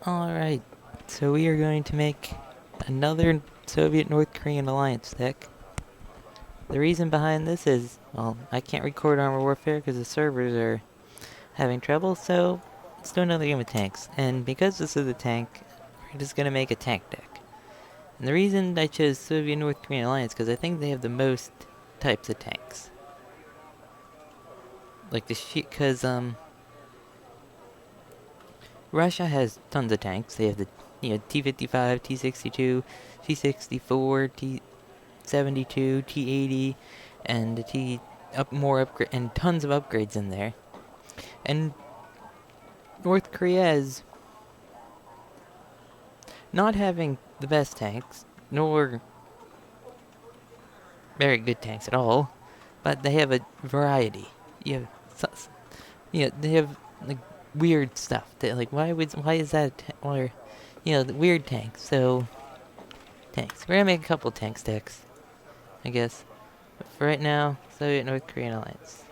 Alright, so we are going to make another Soviet-North Korean alliance deck. The reason behind this is, well, I can't record Armor Warfare because the servers are having trouble, so let's do another game of tanks. And because this is a tank, we're just going to make a tank deck. And the reason I chose Soviet-North Korean alliance because I think they have the most types of tanks. Like because Russia has tons of tanks. They have the T-55, T-62, T-64, T-72, T-80, and the more upgrade and tons of upgrades in there. And North Korea is not having the best tanks, nor very good tanks at all, but they have a variety. You have, they have like weird stuff. Like why is that or the weird tanks? So tanks. We're gonna make a couple tank decks, I guess. But for right now, Soviet North Korean alliance.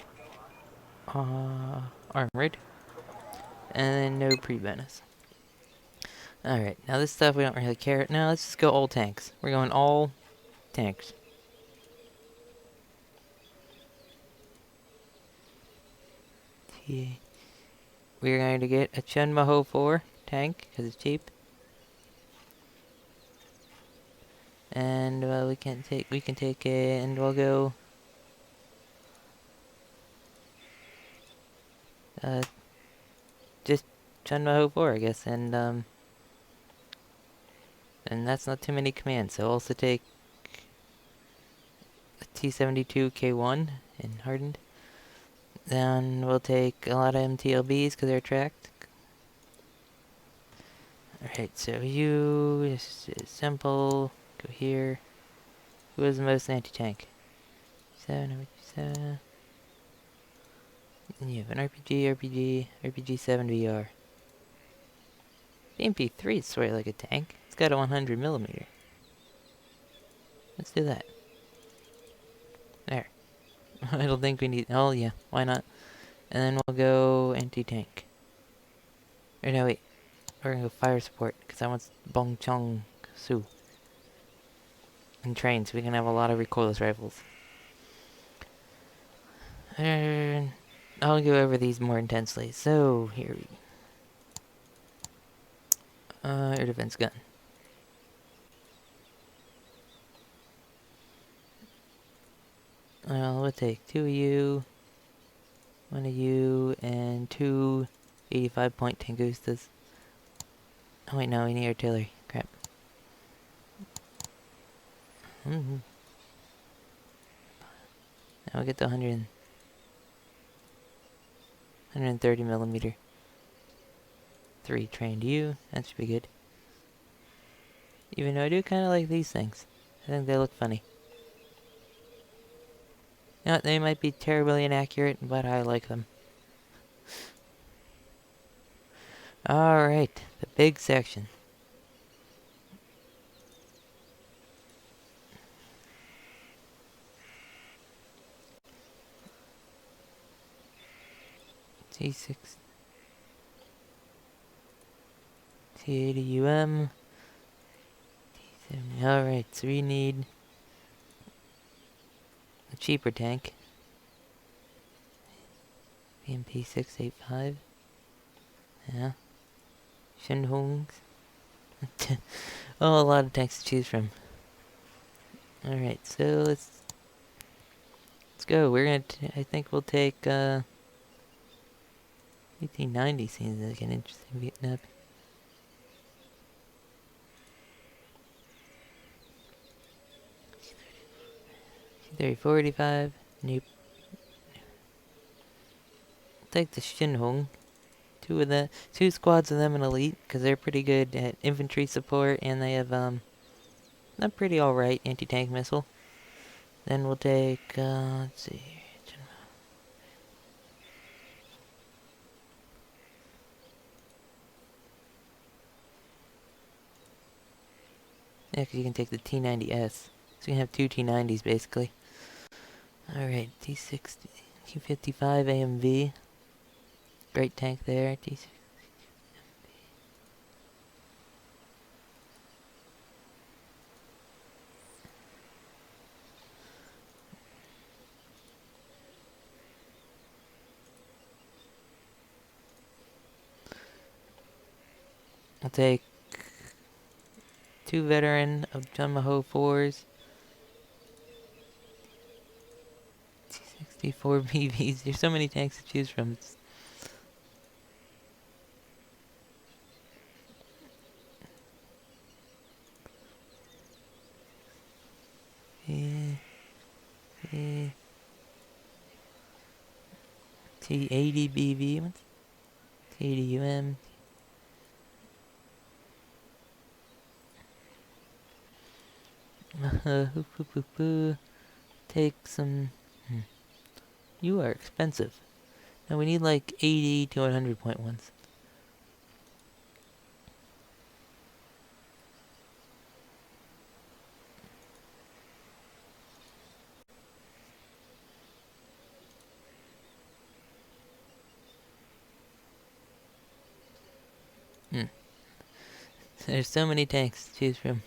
Armored, and then no pre-bonus. Alright, now this stuff we don't really care. Now let's just go all tanks. We're going all tanks. We're going to get a Chunmaho 4 tank, because it's cheap. And we can take a, and we'll go just Chunmaho 4, I guess, and that's not too many commands, so also take a T-72K1 in hardened. Then we'll take a lot of MTLBs because they're tracked. Alright, so you, this is simple, go here. Who has the most anti-tank? 7. And you have an RPG 7 VR. The MP3 is sort of like a tank. It's got a 100mm. Let's do that. There. I don't think we need, oh yeah, why not? And then we'll go anti-tank. Or no, wait. We're gonna go fire support, because I want Bong Chong Su. And train, so we can have a lot of recoilless rifles. And I'll go over these more intensely. So, here we air defense gun. We'll take 2 of you, 1 of you, and 2 85-point Tangustas. Oh wait, no, we need artillery. Crap. Now we'll get the 130mm. 3 trained you. That should be good. Even though I do kind of like these things. I think they look funny. You know, they might be terribly inaccurate, but I like them. Alright, the big section. T6. T80UM. T70. Alright, so we need a cheaper tank. BMP 685. Yeah. Shenhongs. Oh, a lot of tanks to choose from. Alright, so let's go. We're gonna I think we'll take 1890 seems like an interesting Vietnam. 3485. Nope. Take the Shinhong. Two squads of them in elite, because they're pretty good at infantry support, and they have a pretty alright anti-tank missile. Then we'll take let's see. Yeah, because you can take the T90S. So you can have 2 T90s basically. Alright, T60, T55 AMV. Great tank there. T60. We'll take 2 veteran of Tomahawk 4s. 64 BVs. There's so many tanks to choose from. T80 BV. T80 UM. Take some. You are expensive. Now we need like 80 to 100 point ones. There's so many tanks to choose from.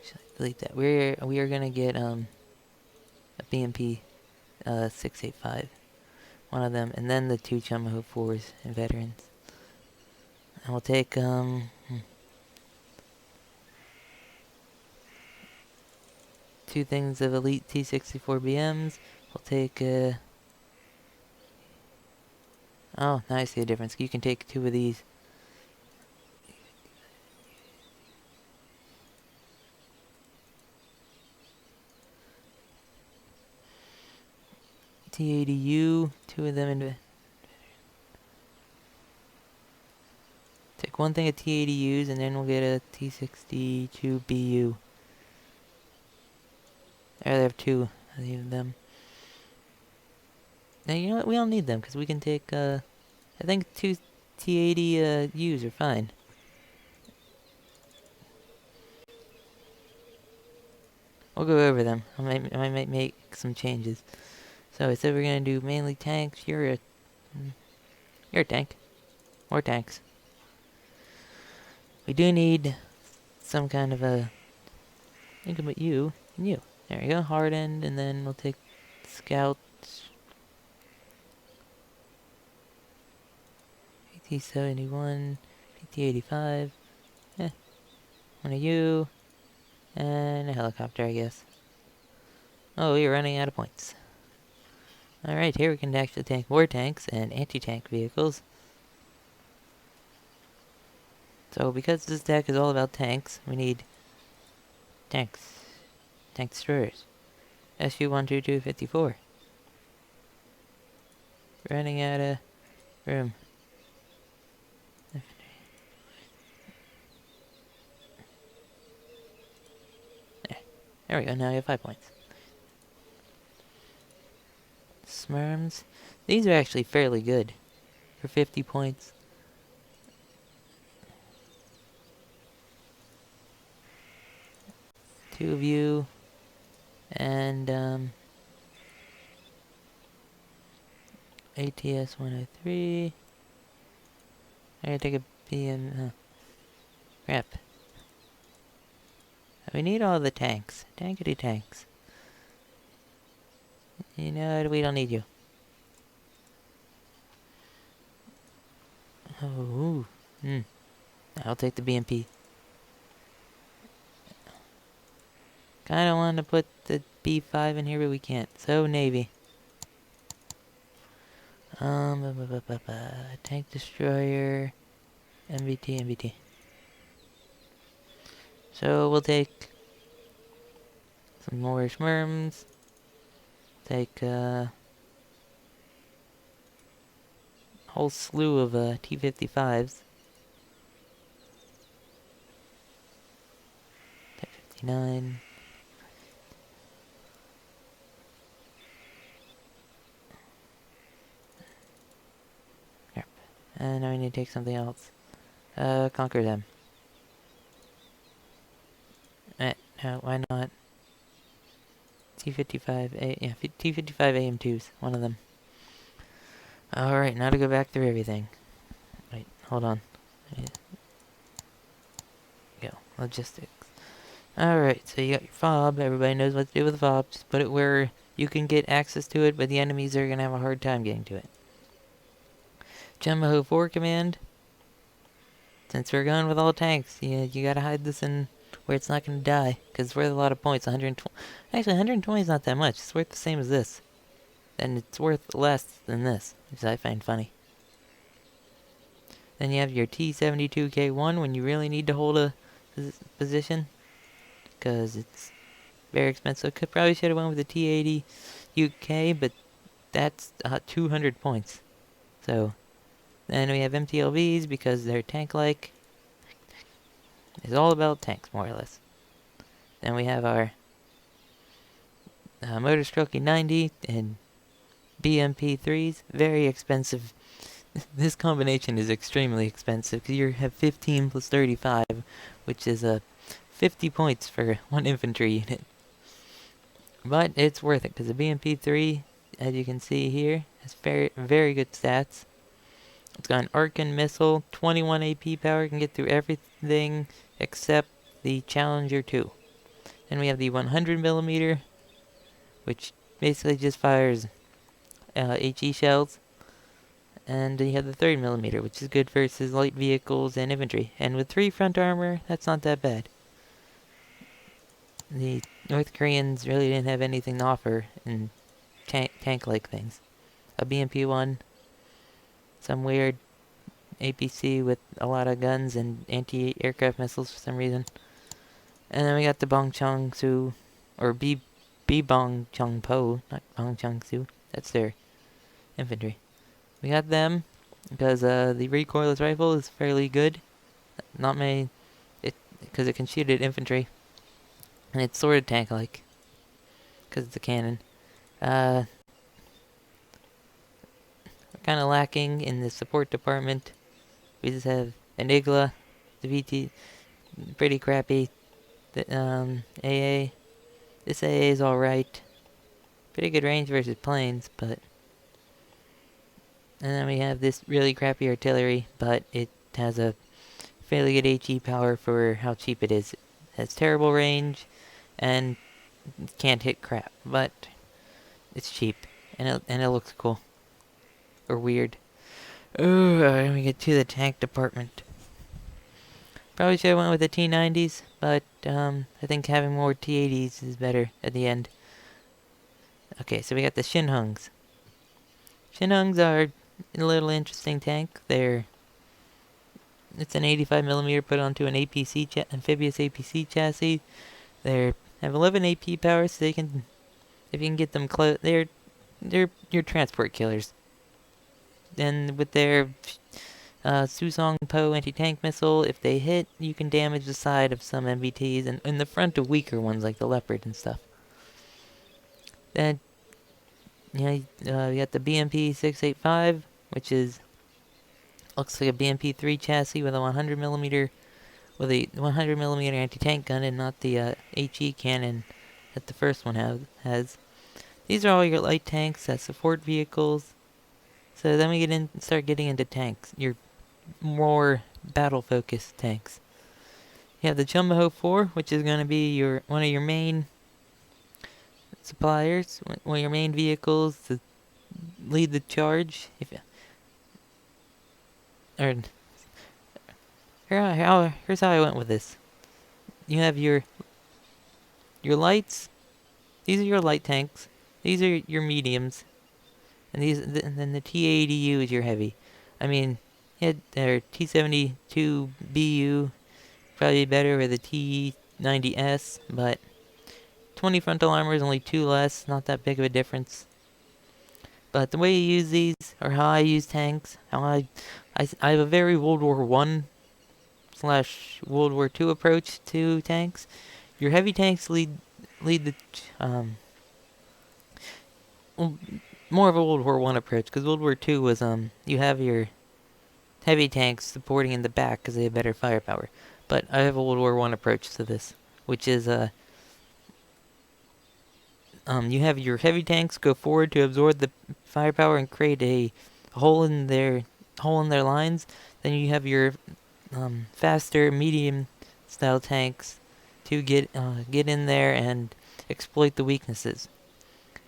Should I delete that? We are gonna get a BMP 685, one of them, and then the 2 Tomahawk 4s and veterans. And we'll take 2 things of elite T64 BMs. We'll take oh, now I see the difference. You can take 2 of these. T80U, 2 of them in. Take 1 thing of T80Us and then we'll get a T62BU. There, they have 2 of them. Now, you know what? We don't need them because we can take, I think 2 T80Us are fine. We'll go over them. I might make some changes. So I said we're gonna do mainly tanks. You're a tank. More tanks. We do need some kind of a. Think about you and you. There we go. Hardened, and then we'll take scouts. PT-71, PT-85. One of you, and a helicopter, I guess. Oh, we're running out of points. Alright, here we can actually tank more tanks and anti-tank vehicles. So because this deck is all about tanks, we need tanks. Tank destroyers. SU-122-54. Running out of room. There we go, now we have 5 points. Smurms. These are actually fairly good. For 50 points. Two of you. And, ATS-103. I gotta take a PM, crap. We need all the tanks. Tankety tanks. You know what? We don't need you. Oh, I'll take the BMP. Kinda wanted to put the B5 in here, but we can't. So, Navy. Tank destroyer. MBT. So, we'll take some more Schmerms. Take a whole slew of T-55s. T-59. Yep. And now we need to take something else. Conquer them. No, why not? T-55, yeah, T-55 AM2s, one of them. Alright, now to go back through everything. Wait, hold on. Go, logistics. Alright, so you got your fob. Everybody knows what to do with the fob. Just put it where you can get access to it, but the enemies are going to have a hard time getting to it. Jumbo 4 command. Since we're going with all tanks, you gotta hide this in where it's not gonna die, because it's worth a lot of points. 120. Actually, 120 is not that much. It's worth the same as this. And it's worth less than this, which I find funny. Then you have your T-72K1 when you really need to hold a position, because it's very expensive. Probably should have went with the T-80 UK, but that's 200 points. So, then we have MTLVs because they're tank-like. It's all about tanks, more or less. Then we have our Motor Stroke 90 and BMP3s. Very expensive. This combination is extremely expensive because you have 15 plus 35, which is 50 points for one infantry unit. But it's worth it because the BMP3, as you can see here, has very, very good stats. It's got an Archon missile, 21 AP power, can get through everything except the Challenger 2. Then we have the 100mm, which basically just fires HE shells. And you have the 30mm, which is good versus light vehicles and infantry. And with 3 front armor, that's not that bad. The North Koreans really didn't have anything to offer in tank-like things. A BMP-1, some weird APC with a lot of guns and anti-aircraft missiles for some reason. And then we got the Bong Chong-su, or Bong Chong-po, not Bong Chong-su. That's their infantry. We got them because the recoilless rifle is fairly good. Not many, because it can shoot at infantry, and it's sort of tank-like because it's a cannon. We're kind of lacking in the support department. We just have an Igla, the VT, pretty crappy. The AA, this AA is all right. Pretty good range versus planes, but. And then we have this really crappy artillery, but it has a fairly good HE power for how cheap it is. It has terrible range, and can't hit crap, but it's cheap, and it looks cool. Or weird. Oh, let me get to the tank department. Probably should have went with the T-90s, but I think having more T-80s is better at the end. Okay, so we got the Shinhungs. Shinhungs are a little interesting tank. It's an 85mm put onto an APC amphibious APC chassis. They have 11 AP power, so they can, if you can get them close, they're your transport killers. And with their Susong Po anti-tank missile, if they hit, you can damage the side of some MBTs and in the front of weaker ones like the Leopard and stuff. Then you got the BMP 685, which looks like a BMP3 chassis with a 100mm anti-tank gun and not the HE cannon that the first one has. These are all your light tanks that support vehicles. So then we start getting into tanks, your more battle-focused tanks. You have the Jumbo 4, which is going to be one of your main suppliers, one of your main vehicles to lead the charge. Here's how I went with this. You have your lights. These are your light tanks. These are your mediums, and then the T-80U is your heavy. I mean, their T-72BU probably better with the T-90S, but 20 frontal armor is only 2 less. Not that big of a difference. But the way you use these, or how I use tanks, I have a very World War I/World War II approach to tanks. Your heavy tanks lead the more of a World War I approach, because World War II was you have your heavy tanks supporting in the back because they have better firepower. But I have a World War I approach to this, which is you have your heavy tanks go forward to absorb the firepower and create a hole in their lines. Then you have your faster medium style tanks to get in there and exploit the weaknesses.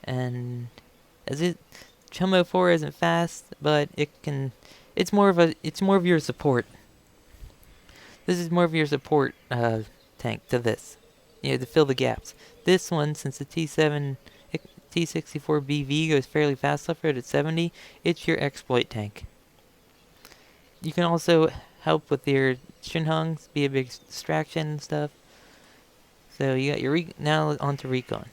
And Chummo 4 isn't fast, but it's more of your support. This is more of your support tank to this. You know, to fill the gaps. This one, since the T64BV goes fairly fast off road at 70, it's your exploit tank. You can also help with your Shinhungs, be a big distraction and stuff. So you got your now onto recon.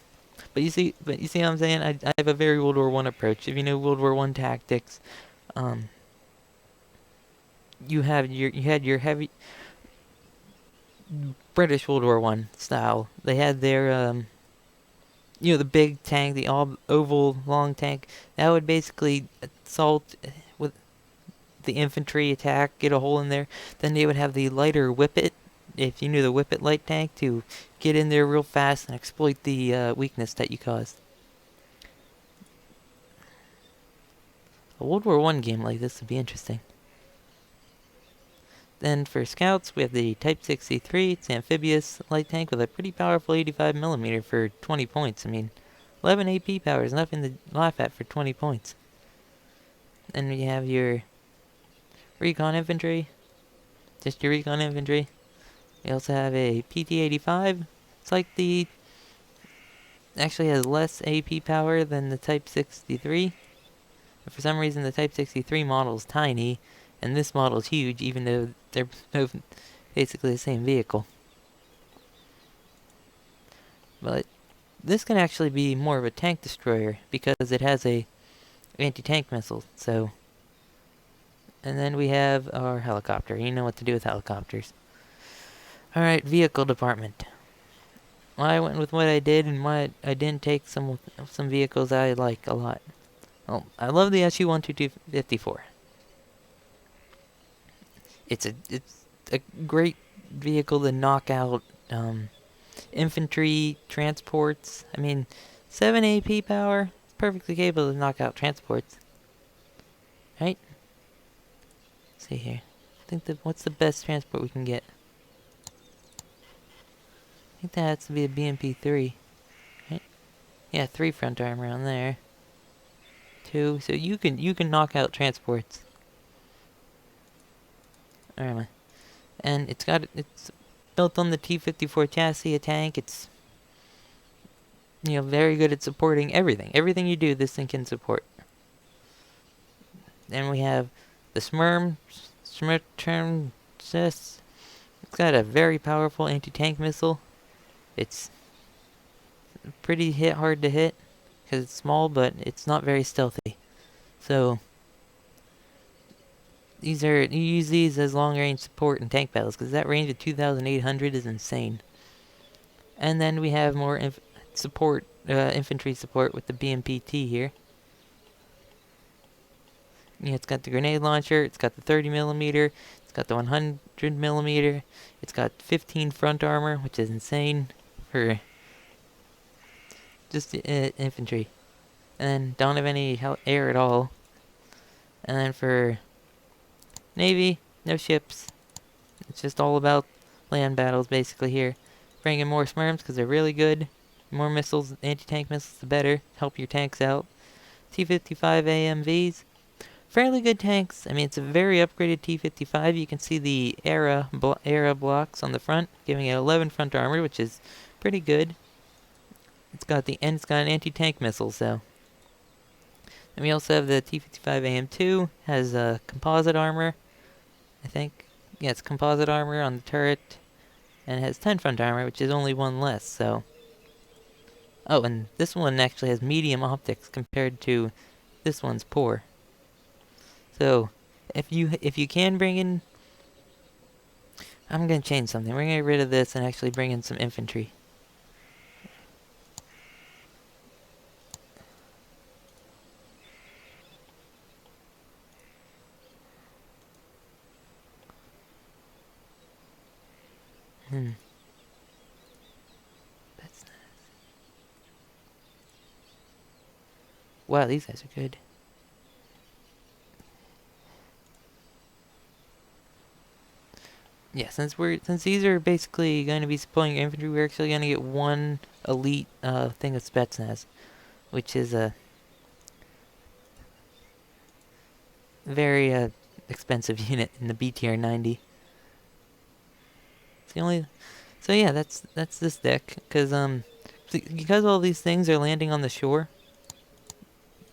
But you see what I'm saying? I have a very World War One approach. If you know World War One tactics, you had your heavy British World War One style. They had their the big tank, the all oval long tank. That would basically assault with the infantry attack, get a hole in there. Then they would have the lighter Whippet, if you knew the Whippet light tank, to get in there real fast and exploit the weakness that you caused. A World War One game like this would be interesting. Then for scouts, we have the Type 63. It's an amphibious light tank with a pretty powerful 85mm for 20 points. I mean, 11 AP power is nothing to laugh at for 20 points. Then we have your recon infantry. Just your recon infantry. We also have a PT-85. It's like actually has less AP power than the Type 63. But for some reason, the Type 63 model is tiny, and this model is huge, even though they're both basically the same vehicle. But this can actually be more of a tank destroyer, because it has a anti-tank missile, so... And then we have our helicopter. You know what to do with helicopters. Alright, vehicle department. Why I went with what I did, and why I didn't take some vehicles I like a lot. Well, I love the SU-122-54. It's a great vehicle to knock out infantry transports. I mean, 7 AP power, perfectly capable to knock out transports. Right? Let's see here. I think what's the best transport we can get? I think that has to be a BMP-3. Right? Yeah, 3 front armor on there. 2, so you can knock out transports. Alright, and it's built on the T-54 chassis, a tank. It's very good at supporting everything. Everything you do, this thing can support. Then we have the Smurm. It's got a very powerful anti-tank missile. It's pretty hard to hit because it's small, but it's not very stealthy. So you use these as long-range support in tank battles, because that range of 2,800 is insane. And then we have more infantry support with the BMP-T here. It's got the grenade launcher, it's got the 30mm, it's got the 100mm, it's got 15 front armor, which is insane for just infantry. And then don't have any air at all. And then for Navy, no ships. It's just all about land battles basically here. Bring in more Smurms because they're really good. More missiles, anti-tank missiles, the better. Help your tanks out. T-55 AMVs. Fairly good tanks. I mean, it's a very upgraded T-55. You can see the era blocks on the front, giving it 11 front armor, which is pretty good. It's got an anti-tank missile, so. And we also have the T-55 AM2. Has composite armor, I think. Yeah, it's composite armor on the turret. And it has 10 front armor, which is only 1 less, so. Oh, and this one actually has medium optics compared to this one's poor. So, if you can bring in... I'm going to change something. We're going to get rid of this and actually bring in some infantry. That's nice. Wow, these guys are good. Yeah, since these are basically going to be supplying infantry, we're actually going to get one elite thing of Spetsnaz, which is very expensive unit in the B tier 90. It's the only. So yeah, that's this deck because all these things are landing on the shore,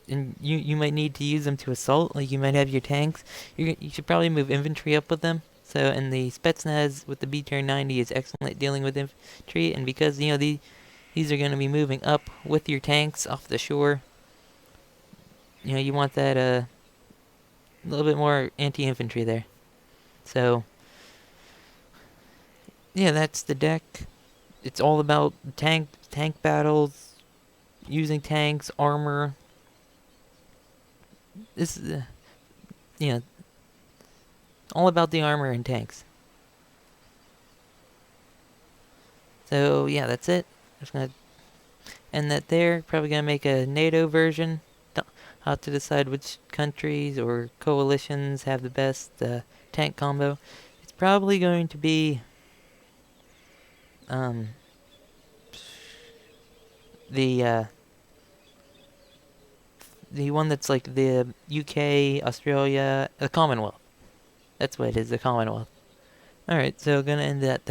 and you might need to use them to assault. Like you might have your tanks. You should probably move infantry up with them. So and the Spetsnaz with the B tier 90 is excellent at dealing with infantry, and because these are going to be moving up with your tanks off the shore. You want that a little bit more anti-infantry there. So yeah, that's the deck. It's all about tank battles, using tanks, armor. This is you know all about the armor and tanks. So yeah, that's it. Just gonna end that there. Probably gonna make a NATO version. How to decide which countries or coalitions have the best tank combo. It's probably going to be um, the one that's like the UK, Australia, the Commonwealth. That's what it is, the Commonwealth. Alright, so gonna end that there.